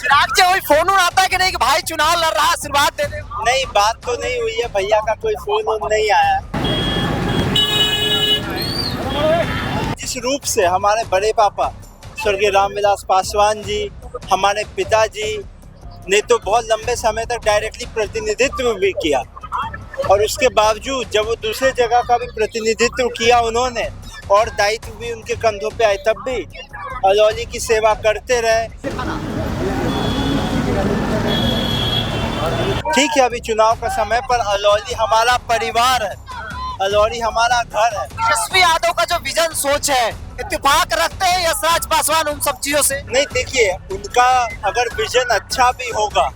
चिराग जी वही फोन आता है कि नहीं कि भाई चुनाव लड़ रहा, आशीर्वाद दे दे? नहीं, बात तो नहीं हुई है, भैया का कोई फोन नहीं आया। जिस रूप से हमारे बड़े पापा स्वर्गीय रामविलास पासवान जी, हमारे पिताजी ने तो बहुत लंबे समय तक डायरेक्टली प्रतिनिधित्व भी किया, और उसके बावजूद जब वो दूसरे जगह का भी प्रतिनिधित्व किया उन्होंने, और दायित्व भी उनके कंधों पे आए, तब भी अलौली की सेवा करते रहे। ठीक है, अभी चुनाव का समय, पर अलौली हमारा परिवार है, अलौली हमारा घर है। तेजस्वी यादव का जो विजन सोच है, इत्तेफाक रखते हैं यशराज पासवान उन सब चीजों से? नहीं, देखिए, उनका अगर विजन अच्छा भी होगा,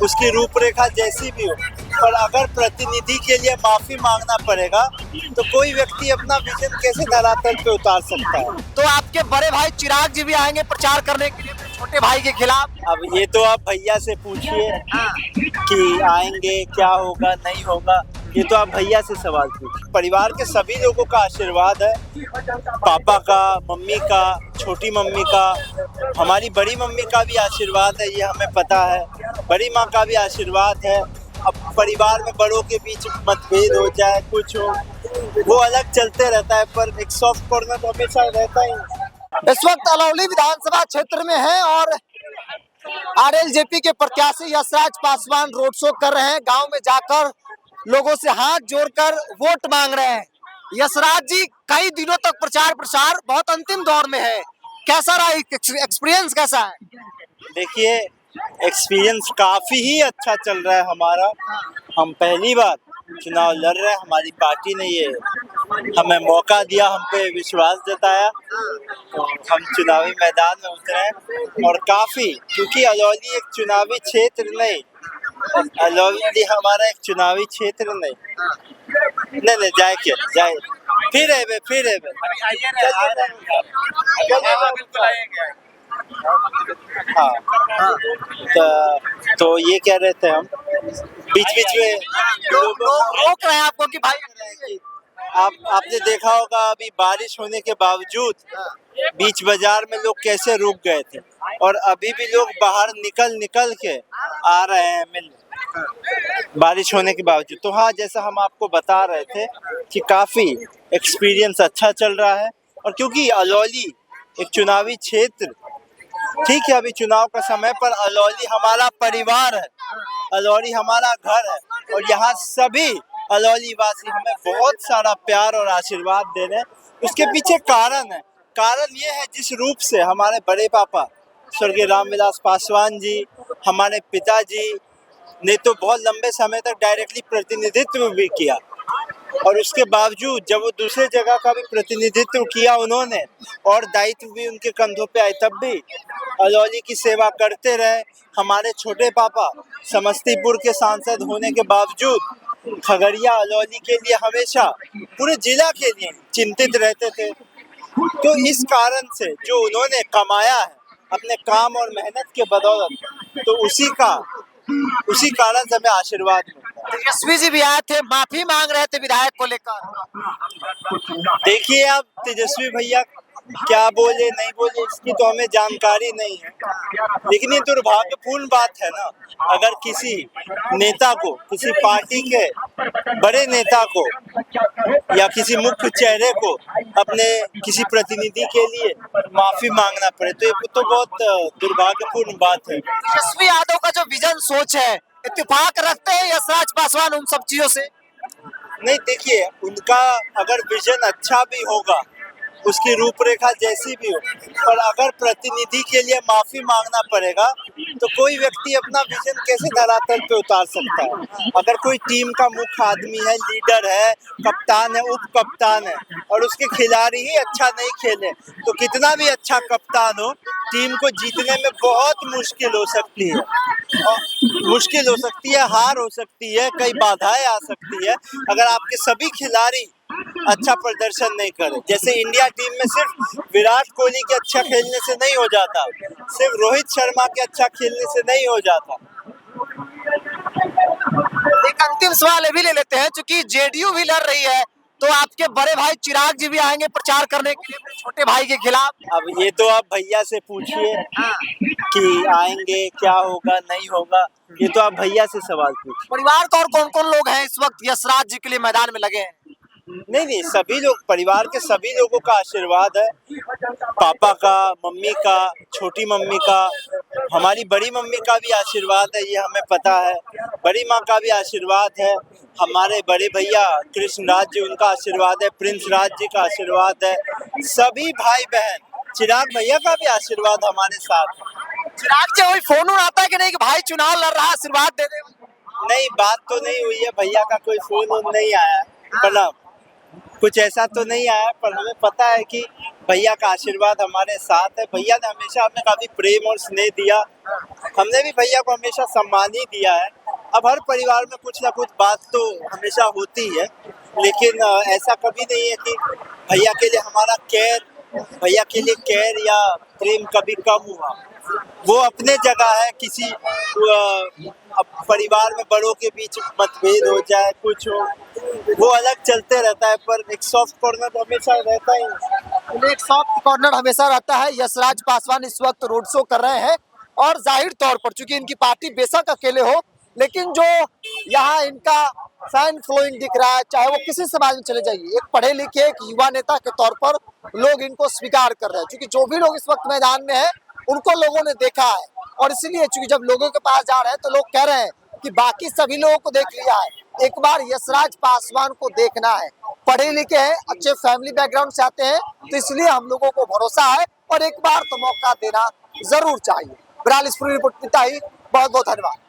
उसकी रूपरेखा जैसी भी हो, पर अगर प्रतिनिधि के लिए माफी मांगना पड़ेगा तो कोई व्यक्ति अपना विजन कैसे धरातल पे उतार सकता है। तो आपके बड़े भाई चिराग जी भी आएंगे प्रचार करने के लिए छोटे भाई के खिलाफ? अब ये तो आप भैया से पूछिए कि आएंगे, क्या होगा नहीं होगा, ये तो आप भैया से सवाल पूछिए। परिवार के सभी लोगों का आशीर्वाद है, पापा का, मम्मी का, छोटी मम्मी का, हमारी बड़ी मम्मी का भी आशीर्वाद है, ये हमें पता है, बड़ी माँ का भी आशीर्वाद है। अब परिवार में बड़ों के बीच मतभेद हो जाए, कुछ हो, वो अलग चलते रहता है, पर एक सॉफ्ट कॉर्नर तो हमेशा रहता ही है। इस वक्त अलौली विधानसभा क्षेत्र में है और आरएलजेपी के प्रत्याशी यशराज पासवान रोड शो कर रहे हैं, गांव में जाकर लोगों से हाथ जोड़कर वोट मांग रहे हैं। यशराज जी कई दिनों तक प्रचार प्रसार बहुत अंतिम दौर में है, कैसा रहा, एक्सपीरियंस कैसा है? देखिए, एक्सपीरियंस काफ़ी ही अच्छा चल रहा है हमारा। हम पहली बार चुनाव लड़ रहे हैं, हमारी पार्टी ने ये हमें मौका दिया, हम पे विश्वास जताया, तो हम चुनावी मैदान में उतरे हैं। और काफ़ी, क्योंकि अलौली एक चुनावी क्षेत्र नहीं, अलौली हमारा एक चुनावी क्षेत्र नहीं, जाए फिर है बे। हाँ, तो ये कह रहे थे हम, बीच में लोग रोक रहे हैं आपको कि भाई? आपने देखा होगा, अभी बारिश होने के बावजूद बीच बाजार में लोग कैसे रुक गए थे, और अभी भी लोग बाहर निकल के आ रहे हैं मिलने, बारिश होने के बावजूद। तो हाँ, जैसा हम आपको बता रहे थे कि काफ़ी एक्सपीरियंस अच्छा चल रहा है, और क्योंकि अलौली एक चुनावी क्षेत्र, ठीक है, अभी चुनाव का समय, पर अलौली हमारा परिवार है, अलौली हमारा घर है, और यहाँ सभी अलौली वासी हमें बहुत सारा प्यार और आशीर्वाद दे रहे हैं। उसके पीछे कारण है, कारण ये है जिस रूप से हमारे बड़े पापा स्वर्गीय रामविलास पासवान जी, हमारे पिताजी ने तो बहुत लंबे समय तक डायरेक्टली प्रतिनिधित्व भी किया, और उसके बावजूद जब वो दूसरे जगह का भी प्रतिनिधित्व किया उन्होंने, और दायित्व भी उनके कंधों पे आए, तब भी अलौली की सेवा करते रहे। हमारे छोटे पापा समस्तीपुर के सांसद होने के बावजूद खगड़िया अलौली के लिए हमेशा, पूरे जिला के लिए चिंतित रहते थे। तो इस कारण से जो उन्होंने कमाया है अपने काम और मेहनत के बदौलत, तो उसी कारण से हमें आशीर्वाद मिलता है। तेजस्वी जी भी आए थे, माफी मांग रहे थे विधायक को लेकर। देखिए, अब तेजस्वी भैया क्या बोले नहीं बोले इसकी तो हमें जानकारी नहीं है, लेकिन ये दुर्भाग्यपूर्ण बात है ना, अगर किसी नेता को, किसी पार्टी के बड़े नेता को या किसी मुख्य चेहरे को अपने किसी प्रतिनिधि के लिए माफी मांगना पड़े, तो ये तो बहुत दुर्भाग्यपूर्ण बात है। तेजस्वी यादव का जो विजन सोच है, इत्तेफाक रखते हैं यशराज पासवान उन सब चीजों से? नहीं, देखिए, उनका अगर विजन अच्छा भी होगा, उसकी रूपरेखा जैसी भी हो, पर अगर प्रतिनिधि के लिए माफी मांगना पड़ेगा तो कोई व्यक्ति अपना विजन कैसे धरातल पे उतार सकता है। अगर कोई टीम का मुख्य आदमी है, लीडर है, कप्तान है, उप कप्तान है, और उसके खिलाड़ी ही अच्छा नहीं खेले, तो कितना भी अच्छा कप्तान हो, टीम को जीतने में बहुत मुश्किल हो सकती है, हार हो सकती है, कई बाधाएं आ सकती है अगर आपके सभी खिलाड़ी अच्छा प्रदर्शन नहीं करे। जैसे इंडिया टीम में सिर्फ विराट कोहली के अच्छा खेलने से नहीं हो जाता, सिर्फ रोहित शर्मा के अच्छा खेलने से नहीं हो जाता। एक अंतिम सवाल भी ले लेते हैं, चूंकि जेडीयू भी लड़ रही है, तो आपके बड़े भाई चिराग जी भी आएंगे प्रचार करने के लिए अपने छोटे भाई के खिलाफ। अब ये तो आप भैया से पूछिए कि आएंगे, क्या होगा नहीं होगा, ये तो आप भैया से सवाल पूछिए। परिवार का और कौन कौन लोग हैं इस वक्त यशराज जी के लिए मैदान में लगे हैं? नहीं, सभी लोग, परिवार के सभी लोगों का आशीर्वाद है। पापा का, मम्मी का, छोटी मम्मी का, हमारी बड़ी मम्मी का भी आशीर्वाद है, ये हमें पता है। बड़ी माँ का भी आशीर्वाद है। हमारे बड़े भैया कृष्ण राज जी, उनका आशीर्वाद है। प्रिंस राज जी का आशीर्वाद है। सभी भाई बहन, चिराग भैया का भी आशीर्वाद हमारे साथ है। चिराग जी वही फोन आता है कि नहीं कि भाई चुनाव लड़ रहा है आशीर्वाद दे दे? नहीं, बात तो नहीं हुई है, भैया का कोई फोन नहीं आया है, पर कुछ ऐसा तो नहीं आया, पर हमें पता है कि भैया का आशीर्वाद हमारे साथ है। भैया ने हमेशा हमें काफी प्रेम और स्नेह दिया, हमने भी भैया को हमेशा सम्मान ही दिया है। अब हर परिवार में कुछ ना कुछ बात तो हमेशा होती है, लेकिन ऐसा कभी नहीं है कि भैया के लिए हमारा केयर, भैया के लिए केयर या प्रेम कभी कम हुआ। वो अपने जगह है। किसी परिवार में बड़ों के बीच मतभेद हो जाए, कुछ हो, वो अलग चलते रहता है, पर एक सॉफ्ट कॉर्नर तो हमेशा रहता ही है। एक सॉफ्ट कॉर्नर हमेशा रहता है। यशराज पासवान इस वक्त रोड शो कर रहे हैं और जाहिर तौर पर चूंकि इनकी पार्टी बेशक अकेले हो, लेकिन जो यहाँ इनका फैन फ्लोइंग दिख रहा है, चाहे वो किसी समाज में चले जाइए, एक पढ़े लिखे एक युवा नेता के तौर पर लोग इनको स्वीकार कर रहे हैं। क्योंकि जो भी लोग इस वक्त मैदान में है उनको लोगों ने देखा है, और इसीलिए चूंकि जब लोगों के पास जा रहे हैं तो लोग कह रहे हैं कि बाकी सभी लोगों को देख लिया है, एक बार यशराज पासवान को देखना है। पढ़े लिखे हैं, अच्छे फैमिली बैकग्राउंड से आते हैं, तो इसलिए हम लोगों को भरोसा है और एक बार तो मौका देना जरूर चाहिए। बहरहाल इस पूरी रिपोर्ट पिता ही बहुत बहुत धन्यवाद।